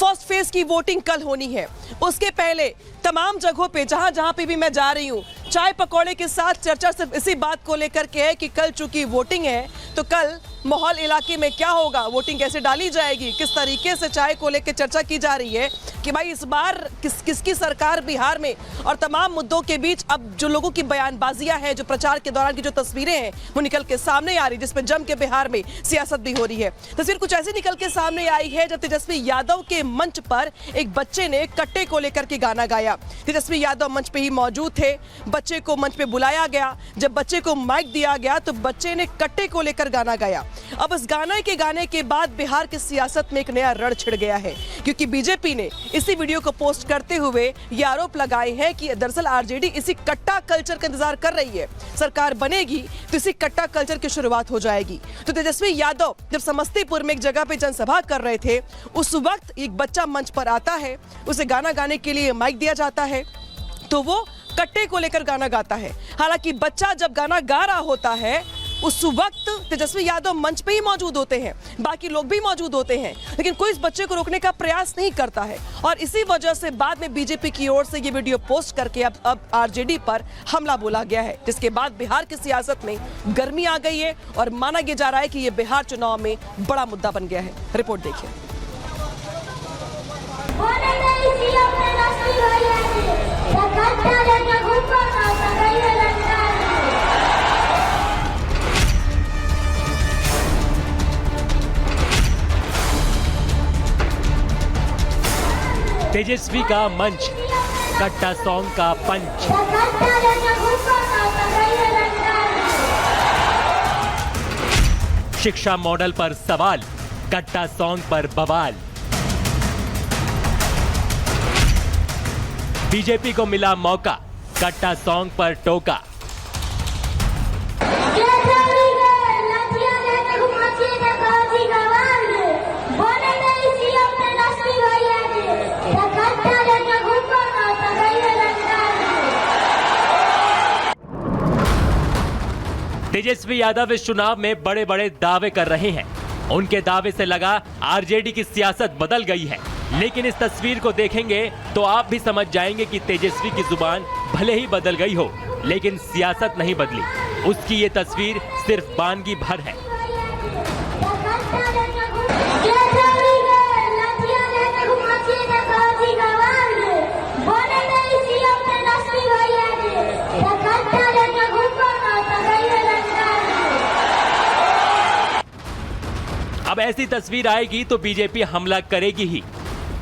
First phase की voting कल होनी है। उसके पहले तमाम जगहों पे जहां जहां पे भी मैं जा रही हूं, चाय पकौड़े के साथ चर्चा सिर्फ इसी बात को लेकर के है कि कल चूंकि वोटिंग है तो कल माहौल इलाके में क्या होगा, वोटिंग कैसे डाली जाएगी, किस तरीके से चाय को लेकर चर्चा की जा रही है कि भाई इस बार किसकी सरकार बिहार में, और तमाम मुद्दों के बीच अब जो लोगों की बयानबाजियां हैं, जो प्रचार के दौरान की जो तस्वीरें हैं वो निकल के सामने आ रही, जिसमें जम के बिहार में सियासत भी हो रही है। तस्वीर कुछ ऐसी निकल के सामने आई है जब तेजस्वी यादव के मंच पर एक बच्चे ने कट्टे को लेकर के गाना गाया। तेजस्वी यादव मंच पे ही मौजूद थे, बच्चे को मंच पे बुलाया गया, जब बच्चे को माइक दिया गया तो बच्चे ने कट्टे को लेकर गाना गाया। अब इस गाने के बाद बिहार की सियासत में एक नया रण छिड़ गया है, क्योंकि बीजेपी ने इसी वीडियो को पोस्ट करते हुए ये आरोप लगाए हैं कि दरअसल आरजेडी इसी कट्टा कल्चर का इंतजार कर रही है, सरकार बनेगी तो इसी कट्टा कल्चर की शुरुआत हो जाएगी। तो तेजस्वी यादव जब समस्तीपुर में एक जगह पे जनसभा कर रहे थे, उस वक्त एक बच्चा मंच पर आता है, उसे गाना गाने के लिए माइक दिया जाता है तो वो कट्टे को लेकर गाना गाता है। हालांकि बच्चा जब गाना गा रहा होता है उस वक्त तेजस्वी यादव मंच पे ही मौजूद होते हैं, बाकी लोग भी मौजूद होते हैं, लेकिन कोई इस बच्चे को रोकने का प्रयास नहीं करता है। और इसी वजह से बाद में बीजेपी की ओर से ये वीडियो पोस्ट करके अब आरजेडी पर हमला बोला गया है, जिसके बाद बिहार की सियासत में गर्मी आ गई है और माना यह जा रहा है कि ये बिहार चुनाव में बड़ा मुद्दा बन गया है। रिपोर्ट देखिए। तेजस्वी का मंच, कट्टा सॉन्ग का पंच। शिक्षा मॉडल पर सवाल, कट्टा सॉन्ग पर बवाल। बीजेपी को मिला मौका, कट्टा सॉन्ग पर टोका। तेजस्वी यादव इस चुनाव में बड़े बड़े दावे कर रहे हैं। उनके दावे से लगा आरजेडी की सियासत बदल गई है, लेकिन इस तस्वीर को देखेंगे तो आप भी समझ जाएंगे कि तेजस्वी की जुबान भले ही बदल गई हो, लेकिन सियासत नहीं बदली। उसकी ये तस्वीर सिर्फ बानगी भर है। अब ऐसी तस्वीर आएगी तो बीजेपी हमला करेगी ही।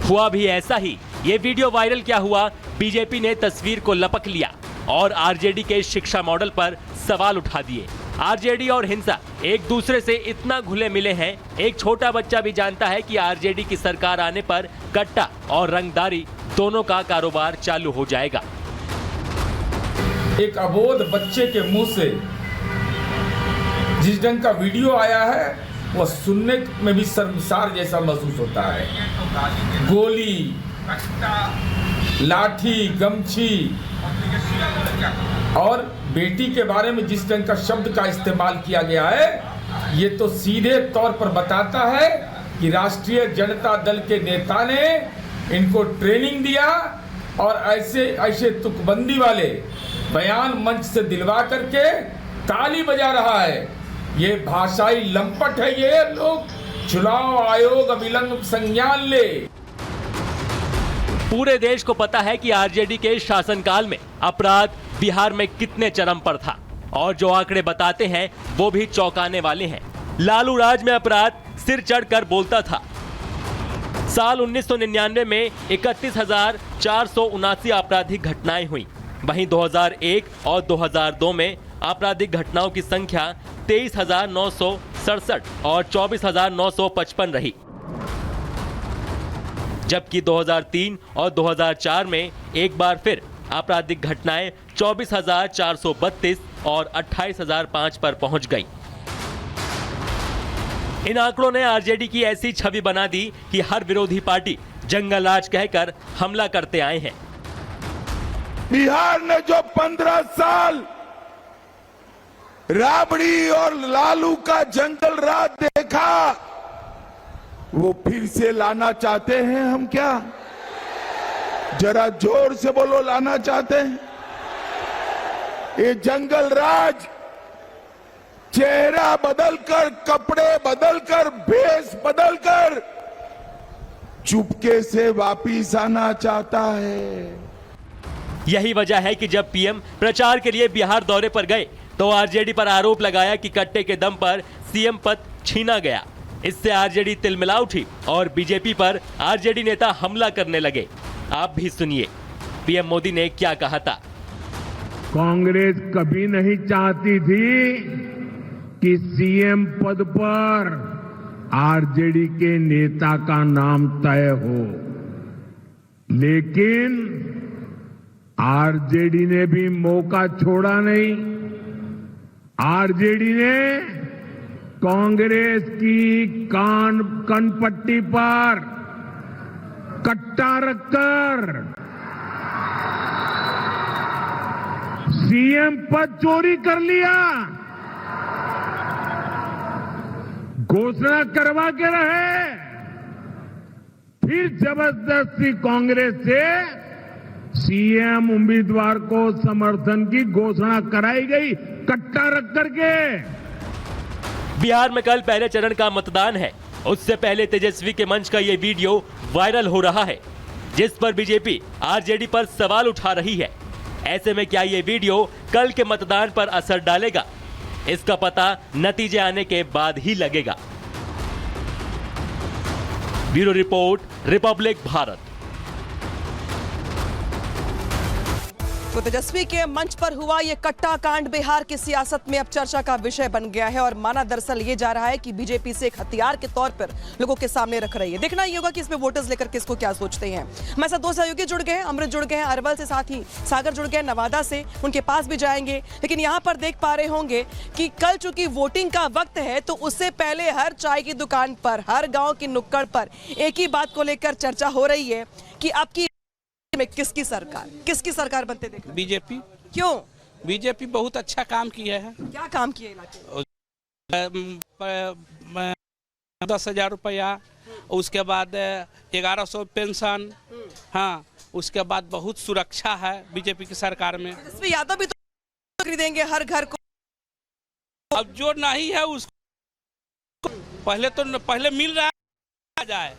हुआ भी ऐसा ही। ये वीडियो वायरल क्या हुआ, बीजेपी ने तस्वीर को लपक लिया और आरजेडी के शिक्षा मॉडल पर सवाल उठा दिए। आरजेडी और हिंसा एक दूसरे से इतना घुले मिले हैं, एक छोटा बच्चा भी जानता है कि आरजेडी की सरकार आने पर कट्टा और रंगदारी दोनों का कारोबार चालू हो जाएगा। एक अबोध बच्चे के मुंह से जिस ढंग का वीडियो आया है वह सुनने में भी शर्मसार जैसा महसूस होता है। गोली, लाठी, गमछी और बेटी के बारे में जिस ढंग का शब्द का इस्तेमाल किया गया है, ये तो सीधे तौर पर बताता है कि राष्ट्रीय जनता दल के नेता ने इनको ट्रेनिंग दिया और ऐसे तुकबंदी वाले बयान मंच से दिलवा करके ताली बजा रहा है। ये भाषाई लंपट है। ये लोग चुनाव आयोग अविलंब संज्ञान ले। पूरे देश को पता है कि आरजेडी के शासनकाल में अपराध बिहार में कितने चरम पर था, और जो आंकड़े बताते हैं वो भी चौंकाने वाले हैं। लालू राज में अपराध सिर चढ़कर बोलता था। साल 1999 में 31,479 आपराधिक घटनाएं हुई। वहीं 2001 और 2002 में आपराधिक घटनाओं की संख्या 23,967 और 24,955 रही, जबकि 2003 और 2004 में एक बार फिर आपराधिक घटनाएं 24,432 और 28,005 पर पहुंच गईं। इन आंकड़ों ने आरजेडी की ऐसी छवि बना दी कि हर विरोधी पार्टी जंगल राज कहकर हमला करते आए हैं। बिहार ने जो 15 साल राबड़ी और लालू का जंगल राज देखा, वो फिर से लाना चाहते हैं हम क्या? जरा जोर से बोलो, लाना चाहते हैं? ये जंगल राज चेहरा बदलकर, कपड़े बदलकर, भेष बदलकर चुपके से वापिस आना चाहता है। यही वजह है कि जब पीएम प्रचार के लिए बिहार दौरे पर गए तो आरजेडी पर आरोप लगाया कि कट्टे के दम पर सीएम पद छीना गया। इससे आरजेडी तिलमिला उठी और बीजेपी पर आरजेडी नेता हमला करने लगे। आप भी सुनिए पीएम मोदी ने क्या कहा था। कांग्रेस कभी नहीं चाहती थी कि सीएम पद पर आरजेडी के नेता का नाम तय हो, लेकिन आरजेडी ने भी मौका छोड़ा नहीं। आरजेडी ने कांग्रेस की कनपट्टी पर कट्टा रखकर सीएम पद चोरी कर लिया। घोषणा करवा के रहे, फिर जबरदस्ती कांग्रेस से सीएम उम्मीदवार को समर्थन की घोषणा कराई गई, कट्टा रख करके। बिहार में कल पहले चरण का मतदान है। उससे पहले तेजस्वी के मंच का ये वीडियो वायरल हो रहा है, जिस पर बीजेपी आरजेडी पर सवाल उठा रही है। ऐसे में क्या ये वीडियो कल के मतदान पर असर डालेगा? इसका पता नतीजे आने के बाद ही लगेगा। Bureau report, Republic Bharat. तो तेजस्वी के मंच पर हुआ ये कट्टा कांड बिहार की सियासत में अब चर्चा का विषय बन गया है और माना दरअसल ये जा रहा है कि बीजेपी से एक हथियार के तौर पर लोगों के सामने रख रही है। देखना ये होगा कि इसमें वोटर्स लेकर किसको क्या सोचते हैं। हमारे साथ दो सहयोगी जुड़ गए हैं, अमृत जुड़ गए हैं अरवल से, साथ ही सागर जुड़ गए नवादा से, उनके पास भी जाएंगे। लेकिन यहाँ पर देख पा रहे होंगे कि कल चूंकि वोटिंग का वक्त है तो उससे पहले हर चाय की दुकान पर, हर गाँव की नुक्कड़ पर एक ही बात को लेकर चर्चा हो रही है कि आपकी में किसकी सरकार बनते देख? बीजेपी। क्यों? बीजेपी बहुत अच्छा काम किया है। क्या काम किया इलाके में? 10,000 रुपया, उसके बाद 1100 पेंशन, हाँ, उसके बाद बहुत सुरक्षा है बीजेपी की सरकार में। तेजस्वी यादव भी तो खरीदेंगे हर घर को। अब जो नहीं है उसको पहले मिल रहा जाए।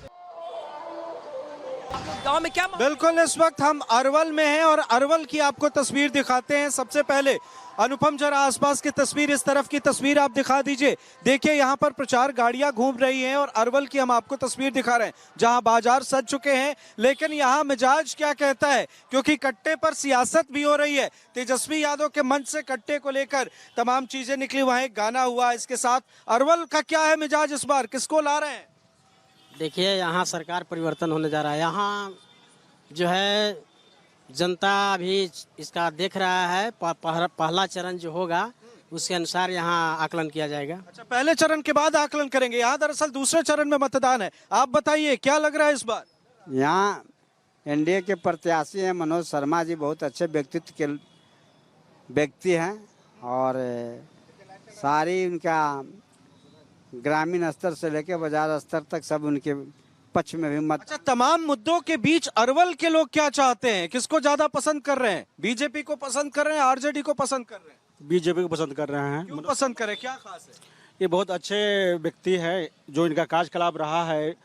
गांव में क्या? बिल्कुल, इस वक्त हम अरवल में हैं और अरवल की आपको तस्वीर दिखाते हैं। सबसे पहले अनुपम, जरा आसपास की तस्वीर, इस तरफ की तस्वीर आप दिखा दीजिए। देखिए यहाँ पर प्रचार गाड़ियां घूम रही हैं और अरवल की हम आपको तस्वीर दिखा रहे हैं जहां बाजार सज चुके हैं। लेकिन यहाँ मिजाज क्या कहता है, क्योंकि कट्टे पर सियासत भी हो रही है। तेजस्वी यादव के मंच से कट्टे को लेकर तमाम चीजें निकली, वहां एक गाना हुआ। इसके साथ अरवल का क्या है मिजाज इस बार, किसको ला रहे हैं? देखिए, यहाँ सरकार परिवर्तन होने जा रहा है। यहाँ जो है जनता भी इसका देख रहा है। पहला चरण जो होगा उसके अनुसार यहाँ आकलन किया जाएगा। अच्छा, पहले चरण के बाद आकलन करेंगे। यहाँ दरअसल दूसरे चरण में मतदान है। आप बताइए क्या लग रहा है इस बार? यहाँ एनडीए के प्रत्याशी हैं मनोज शर्मा जी, बहुत अच्छे व्यक्तित्व के व्यक्ति हैं और सारी उनका ग्रामीण स्तर से लेकर बाजार स्तर तक सब उनके पक्ष में भी मत। अच्छा, तमाम मुद्दों के बीच अरवल के लोग क्या चाहते हैं, किसको ज्यादा पसंद कर रहे हैं? बीजेपी को पसंद कर रहे हैं, आरजेडी को पसंद कर रहे हैं? बीजेपी को पसंद कर रहे हैं। क्यों पसंद करें, क्या खास है? ये बहुत अच्छे व्यक्ति है। जो इनका कार्यकलाप रहा है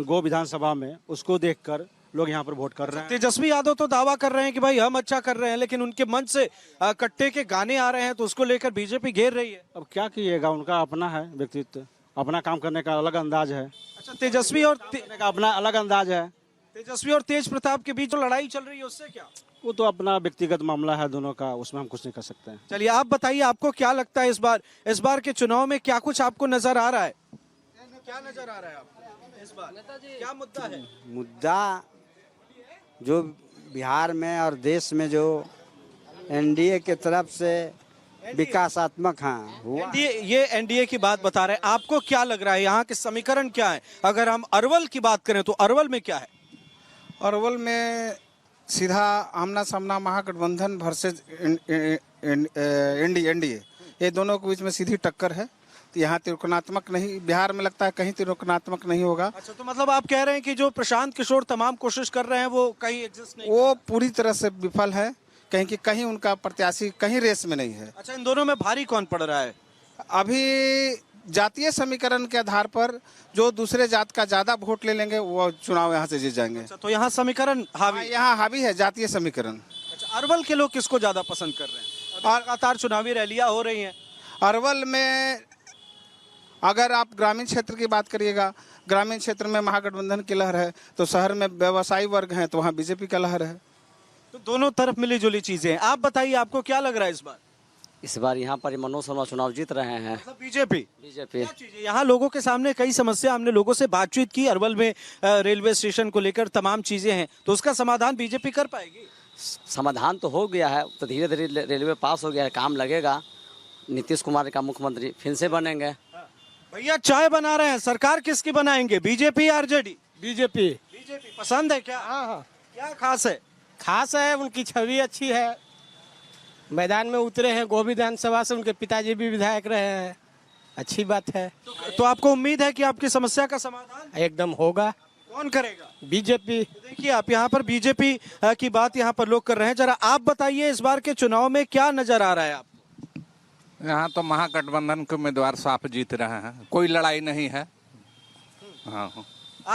गो विधानसभा में, उसको देखकर लोग यहाँ पर वोट कर रहे हैं। तेजस्वी यादव तो दावा कर रहे हैं कि भाई हम अच्छा कर रहे हैं, लेकिन उनके मन से कट्टे के गाने आ रहे हैं तो उसको लेकर बीजेपी घेर रही है। अब क्या किएगा, उनका अपना है व्यक्तित्व, अपना काम करने का अलग अंदाज है। अच्छा, तेजस्वी और का अपना अलग अंदाज है। तेजस्वी और तेज प्रताप के बीच जो लड़ाई चल रही है उससे क्या? वो तो अपना व्यक्तिगत मामला है दोनों का, उसमें हम कुछ नहीं कर सकते हैं। चलिए आप बताइए, आपको क्या लगता है इस बार के चुनाव में क्या कुछ आपको नजर आ रहा है? क्या नजर आ रहा है आपको इस बार? क्या मुद्दा है? मुद्दा जो बिहार में और देश में जो एनडीए के तरफ से विकासात्मक हुआ, ये एनडीए की बात बता रहे हैं। आपको क्या लग रहा है, यहाँ के समीकरण क्या है? अगर हम अरवल की बात करें तो अरवल में क्या है? अरवल में सीधा आमना सामना महागठबंधन वर्सेज एनडीए, ये दोनों के बीच में सीधी टक्कर है यहाँ त्रिकोणात्मक नहीं, बिहार में लगता है कहीं त्रिकोणात्मक नहीं होगा। अच्छा, तो मतलब आप कह रहे हैं कि जो प्रशांत किशोर तमाम कोशिश कर रहे हैं वो कहीं एग्जिस्ट नहीं, वो पूरी तरह से विफल है, कहीं कि कहीं उनका प्रत्याशी कहीं रेस में नहीं है। अच्छा, इन दोनों में भारी कौन पड़ रहा है? अभी जातीय समीकरण के आधार पर जो दूसरे जात का ज्यादा वोट ले लेंगे वो चुनाव यहाँ से जीत जाएंगे। अच्छा, तो यहाँ समीकरण हावी, यहाँ हावी है जातीय समीकरण। अच्छा, अरवल के लोग किसको ज्यादा पसंद कर रहे हैं? और लगातार चुनावी रैलियां हो रही हैं। अरवल में अगर आप ग्रामीण क्षेत्र की बात करिएगा, ग्रामीण क्षेत्र में महागठबंधन की लहर है, तो शहर में व्यवसायी वर्ग हैं तो वहाँ बीजेपी का लहर है। तो दोनों तरफ मिली जुली चीजें हैं। आप बताइए, आपको क्या लग रहा है इस बार? इस बार यहाँ पर मनोज शर्मा चुनाव जीत रहे हैं। मतलब बीजेपी। बीजेपी यहाँ लोगों के सामने कई समस्या, हमने लोगों से बातचीत की, अरवल में रेलवे स्टेशन को लेकर तमाम चीजें हैं, तो उसका समाधान बीजेपी कर पाएगी? समाधान तो हो गया है, तो धीरे धीरे रेलवे पास हो गया है, काम लगेगा। नीतीश कुमार का मुख्यमंत्री फिर से बनेंगे। भैया चाय बना रहे हैं, सरकार किसकी बनाएंगे, बीजेपी या आरजेडी? बीजेपी। बीजेपी पसंद है क्या? हाँ, क्या खास है? खास है, उनकी छवि अच्छी है, मैदान में उतरे हैं, गो विधानसभा से उनके पिताजी भी विधायक रहे हैं, अच्छी बात है। तो आपको उम्मीद है कि आपकी समस्या का समाधान एकदम होगा। कौन करेगा? बीजेपी। देखिए, आप यहाँ पर बीजेपी की बात यहाँ पर लोग कर रहे हैं। जरा आप बताइए, इस बार के चुनाव में क्या नजर आ रहा है आपको? यहाँ तो महागठबंधन के उम्मीदवार साफ जीत रहे हैं, कोई लड़ाई नहीं है। हाँ।